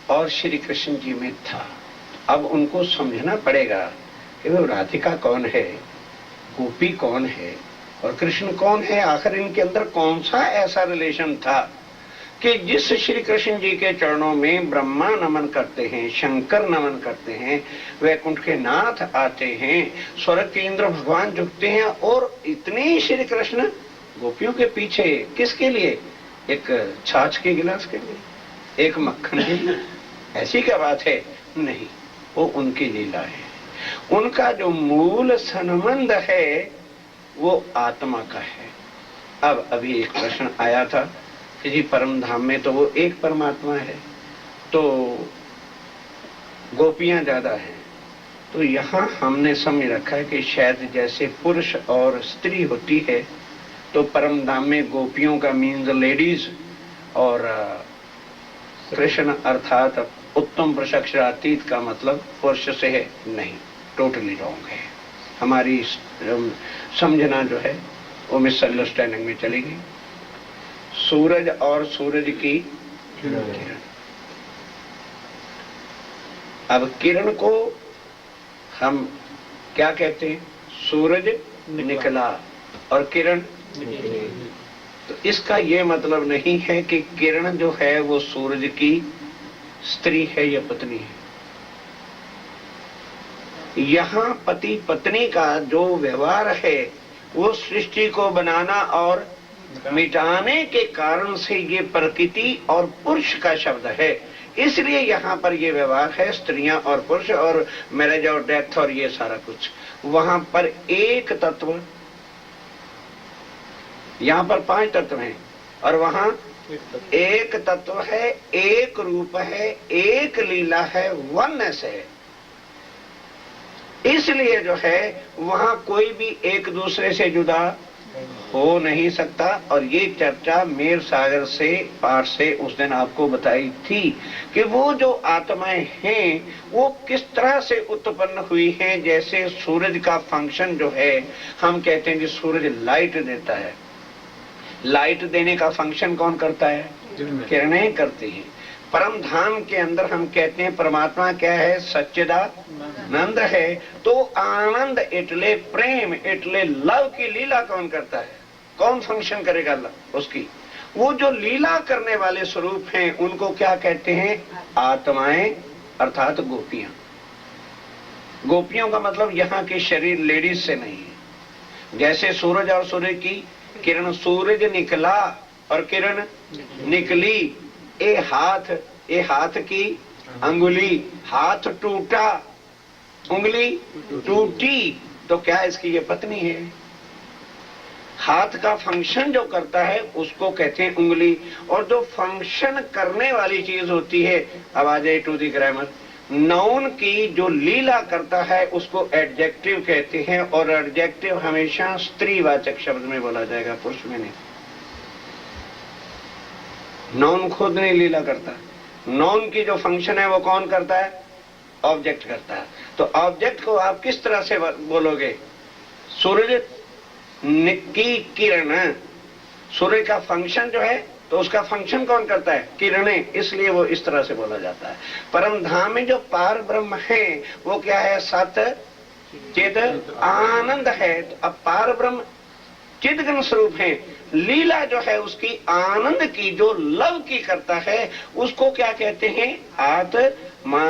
और श्री कृष्ण जी में था? अब उनको समझना पड़ेगा कि वो राधिका कौन है, गोपी कौन है और कृष्ण कौन है। आखिर इनके अंदर कौन सा ऐसा रिलेशन था कि जिस श्री कृष्ण जी के चरणों में ब्रह्मा नमन करते हैं, शंकर नमन करते हैं, वैकुंठ के नाथ आते हैं, स्वर्ग के इंद्र भगवान झुकते हैं, और इतने श्री कृष्ण गोपियों के पीछे किसके लिए? एक छाछ के गिलास के लिए, एक मक्खन के लिए? ऐसी क्या बात है? नहीं, वो उनकी लीला है। उनका जो मूल संबंध है वो आत्मा का है, अब अभी एक प्रश्न आया था कि जी परम धाम में तो वो एक परमात्मा है, तो गोपियां ज्यादा हैं। तो यहाँ हमने समझ रखा है कि शायद जैसे पुरुष और स्त्री होती है, तो परम धाम में गोपियों का मीन्स लेडीज, और कृष्ण अर्थात उत्तम प्रशक्षरातीत का मतलब पुरुष से है। नहीं, टोटली रॉन्ग है। हमारी समझना जो है वो मिसअंडरस्टैंडिंग में चलेगी। सूरज और सूरज की किरण, अब किरण को हम क्या कहते हैं? सूरज निकला और किरण, तो इसका यह मतलब नहीं है कि किरण जो है वो सूरज की स्त्री है या पत्नी है। यहाँ पति पत्नी का जो व्यवहार है वो सृष्टि को बनाना और मिटाने के कारण से ये प्रकृति और पुरुष का शब्द है, इसलिए यहाँ पर ये व्यवहार है स्त्रियां और पुरुष और मैरिज और डेथ और ये सारा कुछ। वहां पर एक तत्व, यहाँ पर 5 तत्व हैं और वहां एक तत्व है, एक रूप है, एक लीला है, वननेस है। इसलिए जो है वहां कोई भी एक दूसरे से जुदा हो नहीं सकता। और ये चर्चा मीर सागर से पाठ से उस दिन आपको बताई थी कि वो जो आत्माएं हैं वो किस तरह से उत्पन्न हुई हैं। जैसे सूरज का फंक्शन जो है, हम कहते हैं कि सूरज लाइट देता है, लाइट देने का फंक्शन कौन करता है? किरणें करती हैं। परम धाम के अंदर हम कहते हैं परमात्मा क्या है? सच्चिदानंद है। तो आनंद इटले प्रेम इटले लव की लीला कौन करता है? कौन फंक्शन करेगा उसकी? वो जो लीला करने वाले स्वरूप हैं उनको क्या कहते हैं? आत्माएं अर्थात गोपियां। गोपियों का मतलब यहाँ के शरीर लेडीज से नहीं है। जैसे सूरज और सूर्य की किरण, सूरज निकला और किरण निकली। ए हाथ की अंगुली, हाथ टूटा, उंगली टूटी, तो क्या इसकी ये पत्नी है? हाथ का फंक्शन जो करता है उसको कहते हैं उंगली। और जो फंक्शन करने वाली चीज होती है, अब आ जाए टू दी ग्रामर, नाउन की जो लीला करता है उसको एडजेक्टिव कहते हैं। और एडजेक्टिव हमेशा स्त्रीवाचक शब्द में बोला जाएगा, पुरुष में नहीं। नाउन खुद नहीं लीला करता। नाउन की जो फंक्शन है वो कौन करता है? ऑब्जेक्ट करता है। तो ऑब्जेक्ट को आप किस तरह से बोलोगे? सूरज की किरण, सूर्य का फंक्शन जो है, तो उसका फंक्शन कौन करता है? किरणें, इसलिए वो इस तरह से बोला जाता है। परम धाम में जो पार ब्रह्म है वो क्या है? सत चिद आनंद है। तो अब पार ब्रह्म चिदगन स्वरूप है। लीला जो है उसकी आनंद की, जो लव की करता है, उसको क्या कहते हैं? आत्मा।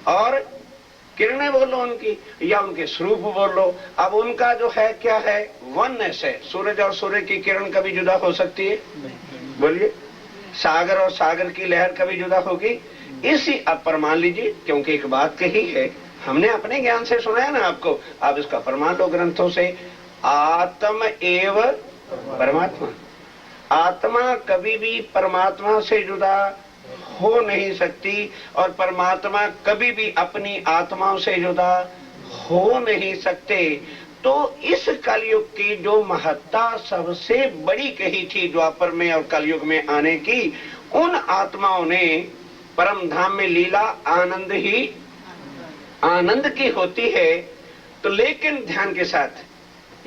और किरणें बोलो उनकी या उनके स्वरूप बोलो। अब उनका जो है क्या है? वननेस है। सूरज और सूर्य की किरण कभी जुदा हो सकती है? बोलिए। सागर और सागर की लहर कभी जुदा होगी? इसी अब प्रमाण लीजिए, क्योंकि एक बात कही है, हमने अपने ज्ञान से सुना है ना आपको, आप इसका प्रमाण लो ग्रंथों से। आत्म एव परमात्मा, आत्मा कभी भी परमात्मा से जुदा हो नहीं सकती और परमात्मा कभी भी अपनी आत्माओं से जुदा हो नहीं सकते। तो इस कलयुग की जो महत्ता सबसे बड़ी कही थी द्वापर में और कलयुग में आने की, उन आत्माओं ने परम धाम में लीला आनंद ही आनंद की होती है। तो लेकिन ध्यान के साथ,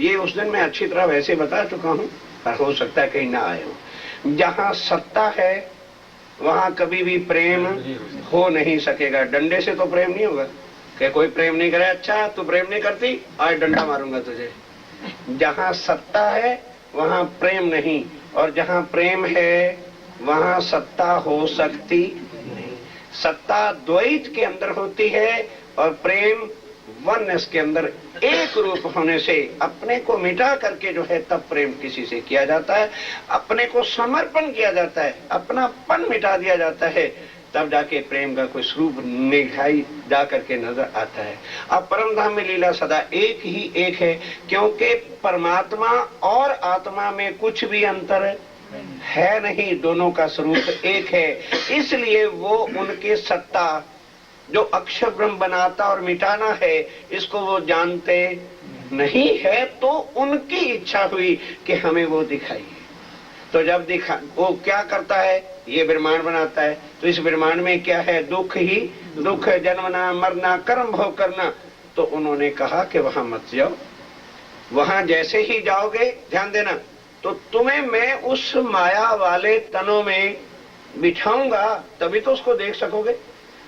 ये उस दिन मैं अच्छी तरह वैसे बता चुका हूं, पर हो सकता है कहीं ना आए हो। जहां सत्ता है वहां कभी भी प्रेम हो नहीं सकेगा। डंडे से तो प्रेम नहीं होगा कि कोई प्रेम नहीं करे, अच्छा तू प्रेम नहीं करती, आज डंडा मारूंगा तुझे। जहां सत्ता है वहां प्रेम नहीं, और जहां प्रेम है वहां सत्ता हो सकती नहीं। सत्ता द्वैत के अंदर होती है और प्रेम वननेस के अंदर एक रूप होने से अपने को मिटा करके जो है तब प्रेम किसी से किया जाता है। अपने को समर्पण किया जाता है, अपनापन मिटा दिया जाता है, तब जाके प्रेम का कोई स्वरूप निखाई जा करके नजर आता है। अब परम धाम में लीला सदा एक ही एक है, क्योंकि परमात्मा और आत्मा में कुछ भी अंतर है नहीं, दोनों का स्वरूप एक है। इसलिए वो उनके सत्ता जो अक्षर ब्रह्म बनाता और मिटाना है, इसको वो जानते नहीं है, तो उनकी इच्छा हुई कि हमें वो दिखाइए। तो जब दिखा, वो क्या करता है, ये ब्रह्मांड बनाता है, तो इस ब्रह्मांड में क्या है, दुख ही दुख है, जन्मना मरना कर्म भोग करना। तो उन्होंने कहा कि वहां मत जाओ, वहां जैसे ही जाओगे, ध्यान देना, तो तुम्हें मैं उस माया वाले तनों में बिठाऊंगा, तभी तो उसको देख सकोगे।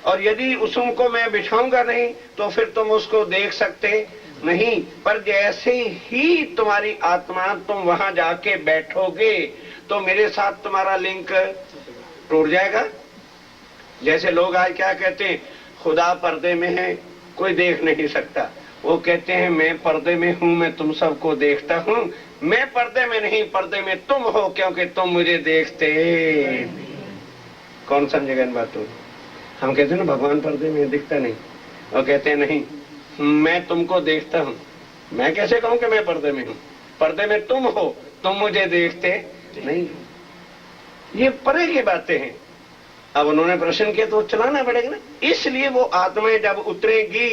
और यदि उसको मैं बिठाऊंगा नहीं तो फिर तुम उसको देख सकते नहीं। पर जैसे ही तुम्हारी आत्मा तुम वहां जाके बैठोगे तो मेरे साथ तुम्हारा लिंक टूट जाएगा। जैसे लोग आज क्या कहते हैं, खुदा पर्दे में है, कोई देख नहीं सकता। वो कहते हैं मैं पर्दे में हूं, मैं तुम सबको देखता हूं। मैं पर्दे में नहीं, पर्दे में तुम हो, क्योंकि तुम मुझे देखते। कौन समझेगा इन बातों? हम कहते हैं ना भगवान पर्दे में दिखता नहीं, और कहते हैं नहीं मैं तुमको देखता हूं। मैं कैसे कहूं कि मैं पर्दे में हूं? पर्दे में तुम हो, तुम मुझे देखते नहीं। ये परे की बातें हैं। अब उन्होंने प्रश्न किया तो चलाना पड़ेगा ना। इसलिए वो आत्माएं जब उतरेगी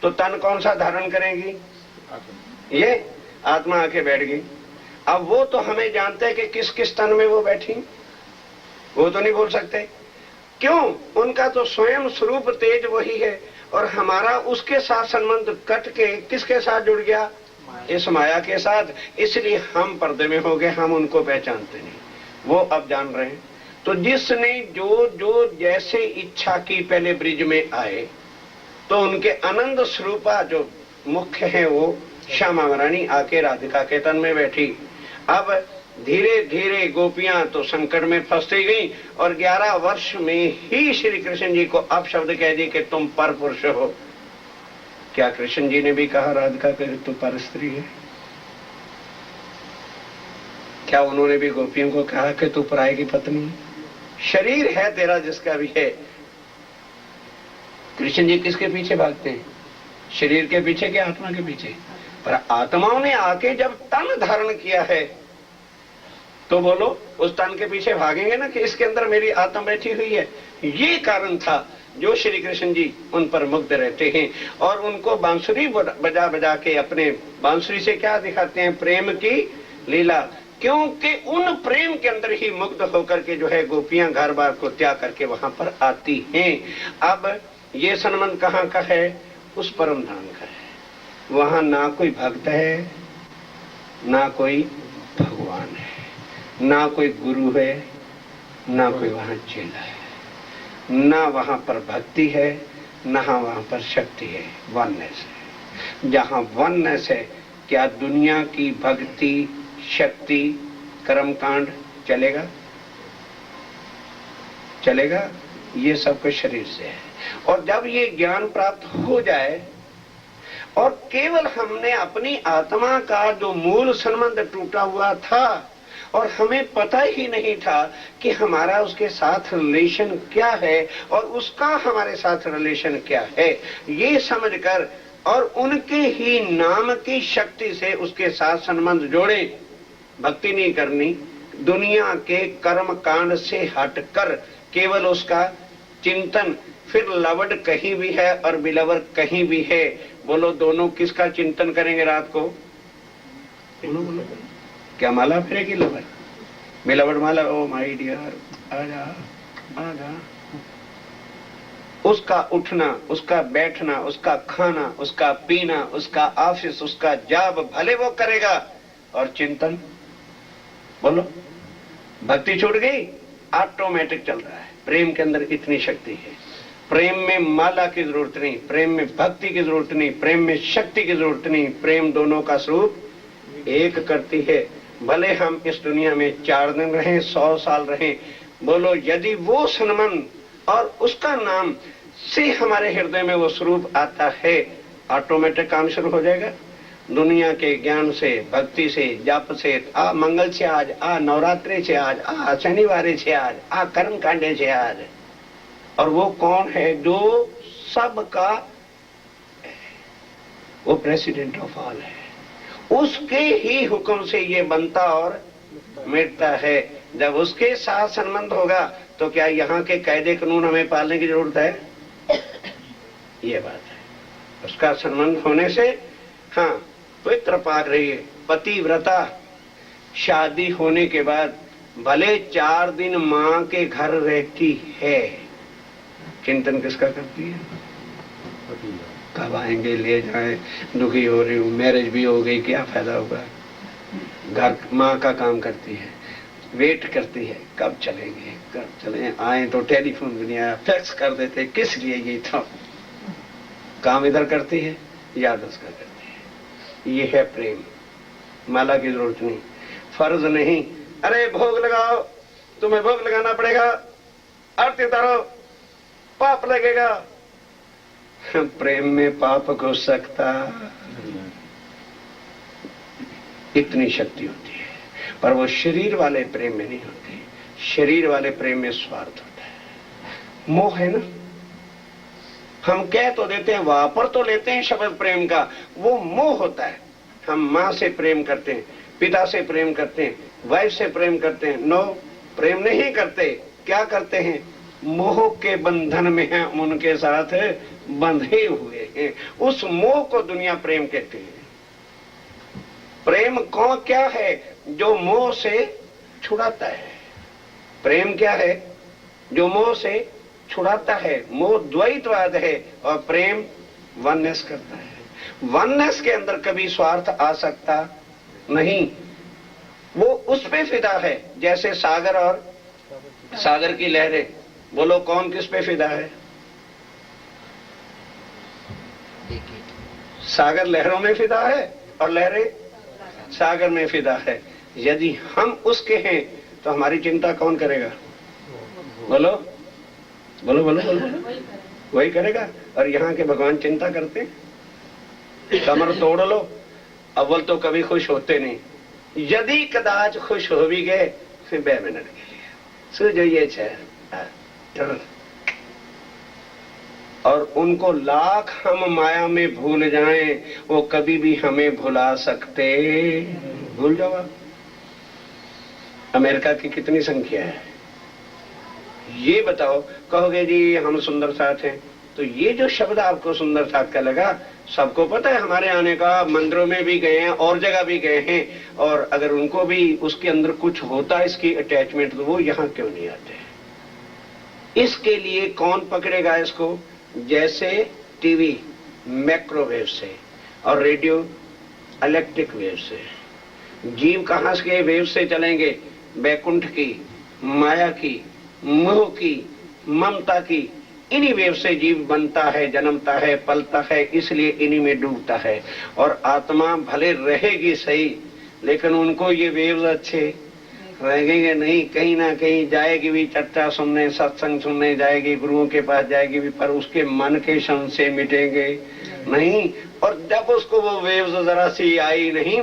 तो तन कौन सा धारण करेंगी? ये आत्मा आके बैठ गई। अब वो तो हमें जानते हैं कि किस किस तन में वो बैठी, वो तो नहीं बोल सकते। क्यों? उनका तो स्वयं स्वरूप तेज वही है, और हमारा उसके साथ संबंध कट के किसके साथ जुड़ गया? इस माया के साथ। इसलिए हम पर्दे में हो गए, हम उनको पहचानते नहीं, वो अब जान रहे हैं। तो जिसने जो जो जैसे इच्छा की पहले ब्रिज में आए, तो उनके आनंद स्वरूपा जो मुख्य है वो श्यामा रानी आके राधिका के तन में बैठी। अब धीरे धीरे गोपियां तो संकट में फंसती गई, और 11 वर्ष में ही श्री कृष्ण जी को अपशब्द कह दी कि तुम पर पुरुष हो। क्या कृष्ण जी ने भी कहा राधिका कि तू पर स्त्री है? क्या उन्होंने भी गोपियों को कहा कि तू पराये की पत्नी है? शरीर है तेरा जिसका भी है। कृष्ण जी किसके पीछे भागते हैं? शरीर के पीछे कि आत्मा के पीछे? पर आत्माओं ने आके जब तन धारण किया है तो बोलो उस तन के पीछे भागेंगे ना कि इसके अंदर मेरी आत्मा बैठी हुई है। ये कारण था जो श्री कृष्ण जी उन पर मुग्ध रहते हैं, और उनको बांसुरी बजा बजा के अपने बांसुरी से क्या दिखाते हैं? प्रेम की लीला। क्योंकि उन प्रेम के अंदर ही मुग्ध होकर के जो है गोपियां घर बार को त्याग करके वहां पर आती हैं। अब ये संबंध कहाँ का है? उस परम धाम का है। वहां ना कोई भक्त है, ना कोई भगवान है, ना कोई गुरु है, ना कोई वहां चेला है, ना वहां पर भक्ति है, ना वहां पर शक्ति है। वननेस है। जहां वननेस है, क्या दुनिया की भक्ति, शक्ति, कर्मकांड चलेगा? चलेगा? ये सब कुछ शरीर से है। और जब ये ज्ञान प्राप्त हो जाए, और केवल हमने अपनी आत्मा का जो मूल संबंध टूटा हुआ था और हमें पता ही नहीं था कि हमारा उसके साथ रिलेशन क्या है और उसका हमारे साथ रिलेशन क्या है, ये समझकर और उनके ही नाम की शक्ति से उसके साथ संबंध जोड़े। भक्ति नहीं करनी, दुनिया के कर्म कांड से हटकर केवल उसका चिंतन। फिर लवड कहीं भी है और बिलवर कहीं भी है। बोलो दोनों किसका चिंतन करेंगे रात को? बोलो क्या माला फिरेगी लवर? बिलवर माला, ओ माय डियर आजा आजा। उसका उठना, उसका बैठना, उसका खाना, उसका पीना, उसका ऑफिस, उसका जॉब भले वो करेगा, और चिंतन? बोलो भक्ति छूट गई, ऑटोमेटिक चल रहा है। प्रेम के अंदर इतनी शक्ति है। प्रेम में माला की जरूरत नहीं, प्रेम में भक्ति की जरूरत नहीं, प्रेम में शक्ति की जरूरत नहीं। प्रेम दोनों का स्वरूप एक करती है। भले हम इस दुनिया में 4 दिन रहें, 100 साल रहें, बोलो यदि वो संबंध और उसका नाम से हमारे हृदय में वो स्वरूप आता है, ऑटोमेटिक काम शुरू हो जाएगा। दुनिया के ज्ञान से, भक्ति से, जप से, आ मंगल से आज, आ नवरात्रि से आज, आ शनिवार से आज, आ कर्म कांडे से आज, और वो कौन है? जो सबका, वो प्रेसिडेंट ऑफ ऑल है। उसके ही हुक्म से ये बनता और मिटता है। जब उसके साथ संबंध होगा तो क्या यहाँ के कायदे कानून हमें पालने की जरूरत है? ये बात है। उसका संबंध होने से हाँ पवित्र पाक रही है। पतिव्रता शादी होने के बाद भले 4 दिन मां के घर रहती है, चिंतन किसका करती है? कब आएंगे, ले जाएं, दुखी हो रही हूं, मैरिज भी हो गई, क्या फायदा होगा? घर माँ का काम करती है, वेट करती है, कब चलेंगे, कब चले। आए तो टेलीफोन भी नहीं आया, फैक्स कर देते, किस लिए? ये था काम इधर करती है, याद उसका करती है। ये है प्रेम। माला की जरूरत नहीं, फर्ज नहीं। अरे भोग लगाओ, तुम्हें भोग लगाना पड़ेगा, आरती उतारो, पाप लगेगा। प्रेम में पाप हो सकता, इतनी शक्ति होती है, पर वो शरीर वाले प्रेम में नहीं होती। शरीर वाले प्रेम में स्वार्थ होता है, मोह है ना। हम कह तो देते हैं, वापर तो लेते हैं शब्द प्रेम का, वो मोह होता है। हम मां से प्रेम करते हैं, पिता से प्रेम करते हैं, वाइफ से प्रेम करते हैं। नो, प्रेम नहीं करते। क्या करते हैं? मोह के बंधन में हैं, उनके साथ बंधे हुए हैं। उस मोह को दुनिया प्रेम कहती है। प्रेम कौन क्या है? जो मोह से छुड़ाता है। प्रेम क्या है? जो मोह से छुड़ाता है। मोह द्वैतवाद है और प्रेम वननेस करता है। वननेस के अंदर कभी स्वार्थ आ सकता नहीं। वो उस पे फिदा है, जैसे सागर और सागर की लहरें। बोलो कौन किस पे फिदा है? सागर लहरों में फिदा है और लहरें सागर में फिदा है। यदि हम उसके हैं तो हमारी चिंता कौन करेगा? बोलो बोलो बोलो बोलो, वही करेगा। और यहाँ के भगवान चिंता करते हैं, कमर तोड़ लो, अव्वल तो कभी खुश होते नहीं। यदि कदाच खुश हो भी गए फिर 2 मिनट के लिए सो जाइए चलो। और उनको लाख हम माया में भूल जाएं, वो कभी भी हमें भुला सकते। भूल जाओ आप। अमेरिका की कितनी संख्या है ये बताओ। कहोगे जी हम सुंदर साथ हैं, तो ये जो शब्द आपको सुंदर साथ का लगा, सबको पता है हमारे आने का। मंदिरों में भी गए हैं और जगह भी गए हैं, और अगर उनको भी उसके अंदर कुछ होता इसकी अटैचमेंट, तो वो यहाँ क्यों नहीं आते? इसके लिए कौन पकड़ेगा इसको? जैसे टीवी माइक्रोवेव से और रेडियो इलेक्ट्रिक वेव से। जीव कहां से वेव से चलेंगे? बैकुंठ की, माया की, मोह की, ममता की। इन्हीं वेव से जीव बनता है, जन्मता है, पलता है, इसलिए इन्हीं में डूबता है। और आत्मा भले रहेगी सही, लेकिन उनको ये वेव्स अच्छे रहेंगे नहीं। कहीं ना कहीं जाएगी भी, चर्चा सुनने, सत्संग सुनने जाएगी, गुरुओं के पास जाएगी भी, पर उसके मन के संशय मिटेंगे नहीं। और जब उसको वो वेव्स जरा सी आई नहीं,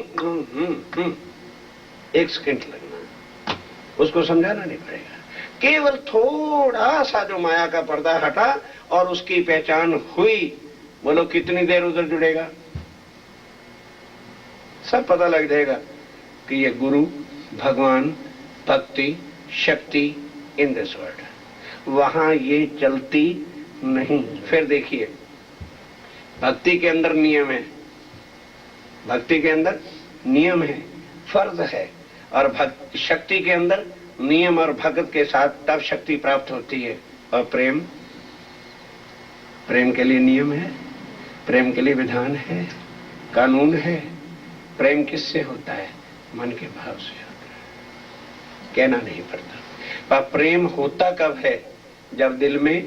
1 सेकंड लगना, उसको समझाना नहीं पड़ेगा। केवल थोड़ा सा जो माया का पर्दा हटा और उसकी पहचान हुई, बोलो कितनी देर उधर जुड़ेगा? सब पता लग जाएगा कि ये गुरु, भगवान, भक्ति, शक्ति इन दिस वर्ल्ड। वहां ये चलती नहीं। फिर देखिए, भक्ति के अंदर नियम है, भक्ति के अंदर नियम है, फर्ज है। और भक्ति शक्ति के अंदर नियम और भगत के साथ तब शक्ति प्राप्त होती है। और प्रेम, प्रेम के लिए नियम है, प्रेम के लिए विधान है, कानून है। प्रेम किससे होता है? मन के भाव से होता है, कहना नहीं पड़ता। पर प्रेम होता कब है? जब दिल में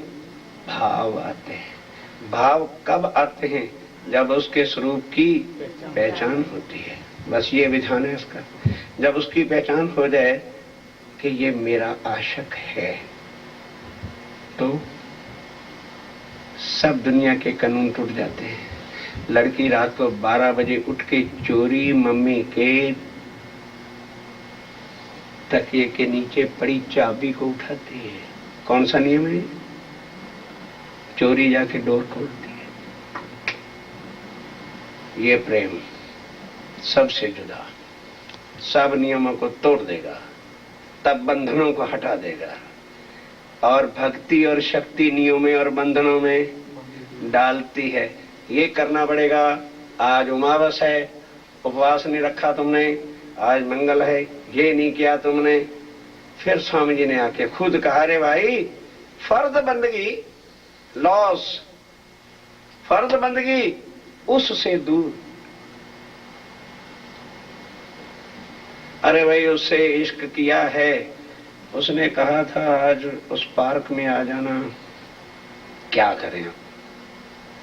भाव आते हैं। भाव कब आते हैं? जब उसके स्वरूप की पहचान होती है। बस ये विधान है इसका। जब उसकी पहचान हो जाए कि ये मेरा आशिक है, तो सब दुनिया के कानून टूट जाते हैं। लड़की रात को 12 बजे उठ के चोरी मम्मी के तकिए के नीचे पड़ी चाबी को उठाती है। कौन सा नियम है? चोरी जाके डोर खोलती है। ये प्रेम सबसे जुदा, सब नियमों को तोड़ देगा, तब बंधनों को हटा देगा। और भक्ति और शक्ति नियमों और बंधनों में डालती है। ये करना पड़ेगा। आज उमावस है, उपवास नहीं रखा तुमने, आज मंगल है, ये नहीं किया तुमने। फिर स्वामी जी ने आके खुद कहा, रे भाई फर्ज बंदगी लॉस, फर्ज बंदगी उससे दूर। अरे भाई उससे इश्क किया है, उसने कहा था आज उस पार्क में आ जाना, क्या करें?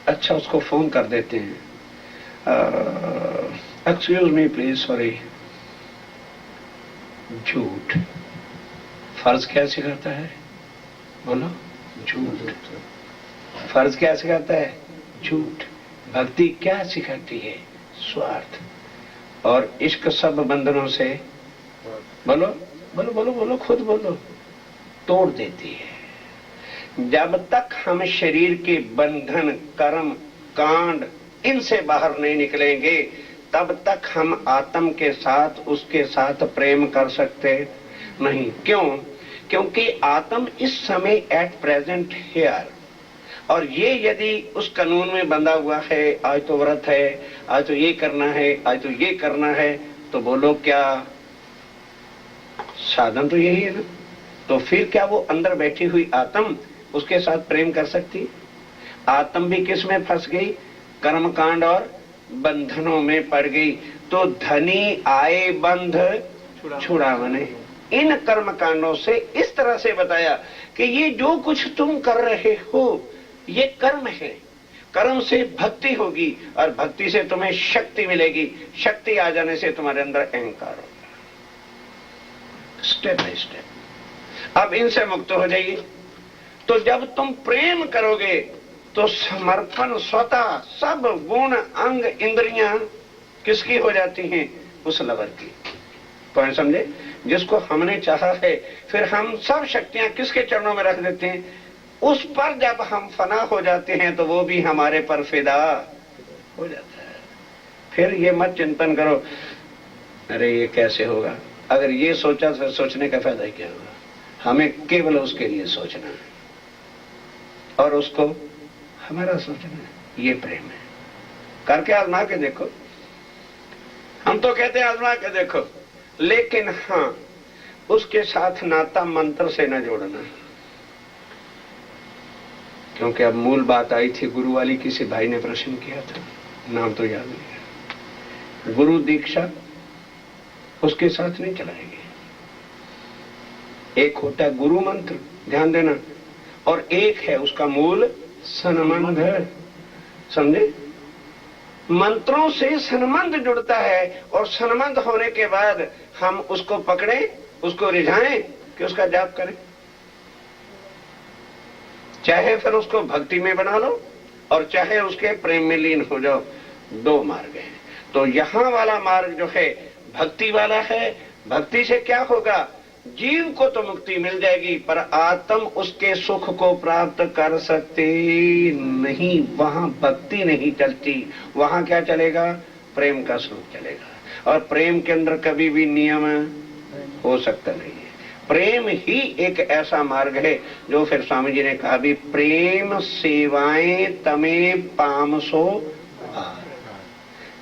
अच्छा उसको फोन कर देते हैं, एक्सक्यूज मी प्लीज, सॉरी। झूठ। फर्ज क्या सिखाता है? बोलो। झूठ। फर्ज क्या सिखाता है? झूठ। भक्ति क्या सिखाती है? स्वार्थ। और इश्क सब बंधनों से, बोलो बोलो बोलो बोलो, खुद बोलो, तोड़ देती है। जब तक हम शरीर के बंधन, कर्म, कांड इनसे बाहर नहीं निकलेंगे, तब तक हम आत्म के साथ, उसके साथ प्रेम कर सकते नहीं। क्यों? क्योंकि आत्म इस समय एट प्रेजेंट हियर, और ये यदि उस कानून में बंधा हुआ है, आज तो व्रत है, आज तो ये करना है, आज तो ये करना है, तो बोलो क्या साधन तो यही है ना? तो फिर क्या वो अंदर बैठी हुई आत्म उसके साथ प्रेम कर सकती? आत्म भी किस में फंस गई? कर्मकांड और बंधनों में पड़ गई। तो धनी आए बंध छुड़ावने। इन कर्म कांडों से इस तरह से बताया कि ये जो कुछ तुम कर रहे हो ये कर्म है, कर्म से भक्ति होगी और भक्ति से तुम्हें शक्ति मिलेगी, शक्ति आ जाने से तुम्हारे अंदर अहंकार होगा। स्टेप बाय स्टेप अब इनसे मुक्त हो जाइए। तो जब तुम प्रेम करोगे तो समर्पण स्वतः सब गुण, अंग, इंद्रियां किसकी हो जाती हैं? उस लवर की। पॉइंट समझे? जिसको हमने चाहा है, फिर हम सब शक्तियां किसके चरणों में रख देते हैं? उस पर जब हम फना हो जाते हैं तो वो भी हमारे पर फिदा हो जाता है। फिर ये मत चिंतन करो, अरे ये कैसे होगा। अगर ये सोचा तो सोचने का फायदा क्या होगा? हमें केवल उसके लिए सोचना है और उसको हमारा सोचना है। ये प्रेम है। करके आजमा के देखो। हम तो कहते हैं आजमा के देखो, लेकिन हाँ उसके साथ नाता मंत्र से न जोड़ना, क्योंकि अब मूल बात आई थी गुरु वाली। किसी भाई ने प्रश्न किया था, नाम तो याद नहीं है। गुरु दीक्षा उसके साथ नहीं चलाएंगे। एक होता है गुरु मंत्र, ध्यान देना, और एक है उसका मूल सन्मंध है। समझे? मंत्रों से सन्मंध जुड़ता है और सन्मंध होने के बाद हम उसको पकड़े, उसको रिझाएं कि उसका जाप करें। चाहे फिर उसको भक्ति में बना लो और चाहे उसके प्रेम में लीन हो जाओ। दो मार्ग हैं। तो यहां वाला मार्ग जो है भक्ति वाला है। भक्ति से क्या होगा? जीव को तो मुक्ति मिल जाएगी, पर आत्म उसके सुख को प्राप्त कर सकते नहीं। वहां भक्ति नहीं चलती, वहां क्या चलेगा? प्रेम का स्वरूप चलेगा। और प्रेम के अंदर कभी भी नियम हो सकता नहीं है। प्रेम ही एक ऐसा मार्ग है जो फिर स्वामी जी ने कहा भी, प्रेम सेवाएं तमें पामसो पार,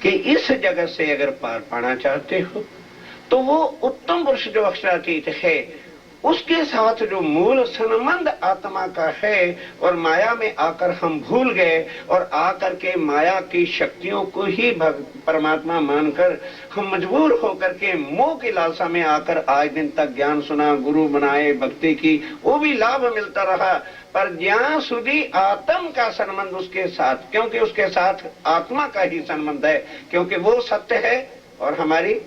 कि इस जगत से अगर पार पाना चाहते हो तो वो उत्तम पुरुष जो अक्षरातीत है उसके साथ जो मूल संबंध आत्मा का है, और माया में आकर हम भूल गए और आकर के माया की शक्तियों को ही परमात्मा मानकर हम मजबूर होकर के मोह की लालसा में आकर आज दिन तक ज्ञान सुना, गुरु बनाए, भक्ति की, वो भी लाभ मिलता रहा। पर ज्ञान सुधी आत्म का संबंध उसके साथ, क्योंकि उसके साथ आत्मा का ही संबंध है, क्योंकि वो सत्य है और हमारी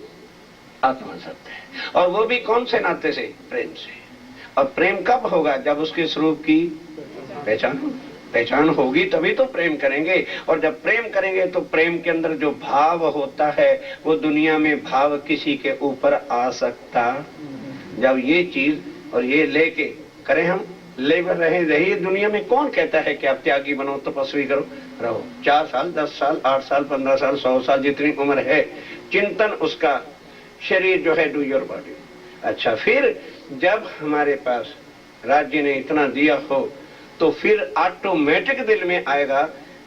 आत्मा सत्य है। और वो भी कौन से नाते से? प्रेम से। और प्रेम कब होगा? जब उसके स्वरूप की पहचान होगी तभी तो प्रेम करेंगे। और जब प्रेम करेंगे तो प्रेम के अंदर जो भाव होता है वो दुनिया में भाव किसी के ऊपर आ सकता। जब ये चीज और ये लेके करें हम लेबर रहिए दुनिया में। कौन कहता है कि आप त्यागी बनो, तपस्वी करो, रहो 4 साल, 10 साल, 8 साल, 15 साल, 100 साल, जितनी उम्र है, चिंतन उसका, शरीर जो है डू योर बॉडी। अच्छा, फिर जब हमारे पास राज्य ने इतना दिया हो तो फिर ऑटोमेटिक दिल में आएगा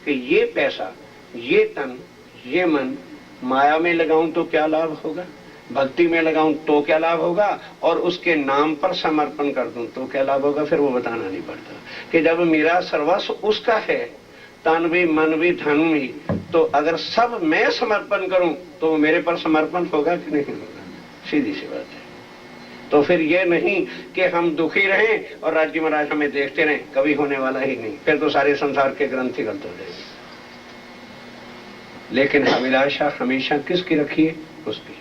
कि ये पैसा, ये तन, ये मन माया में लगाऊं तो क्या लाभ होगा, भक्ति में लगाऊं तो क्या लाभ होगा, और उसके नाम पर समर्पण कर दूं तो क्या लाभ होगा। फिर वो बताना नहीं पड़ता कि जब मेरा सर्वस्व उसका है, तन भी, मन भी, धन भी, तो अगर सब मैं समर्पण करूं तो मेरे पर समर्पण होगा कि नहीं होगा। सीधी सी बात है। तो फिर ये नहीं कि हम दुखी रहें और राज्य महाराज हमें देखते रहें, कभी होने वाला ही नहीं। फिर तो सारे संसार के ग्रंथ ही गलत हो जाएंगे। लेकिन अभिलाषा हमेशा किसकी रखिए, उसकी।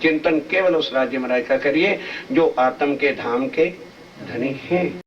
चिंतन केवल उस राज्य महाराज का करिए जो आत्म के धाम के धनी हैं।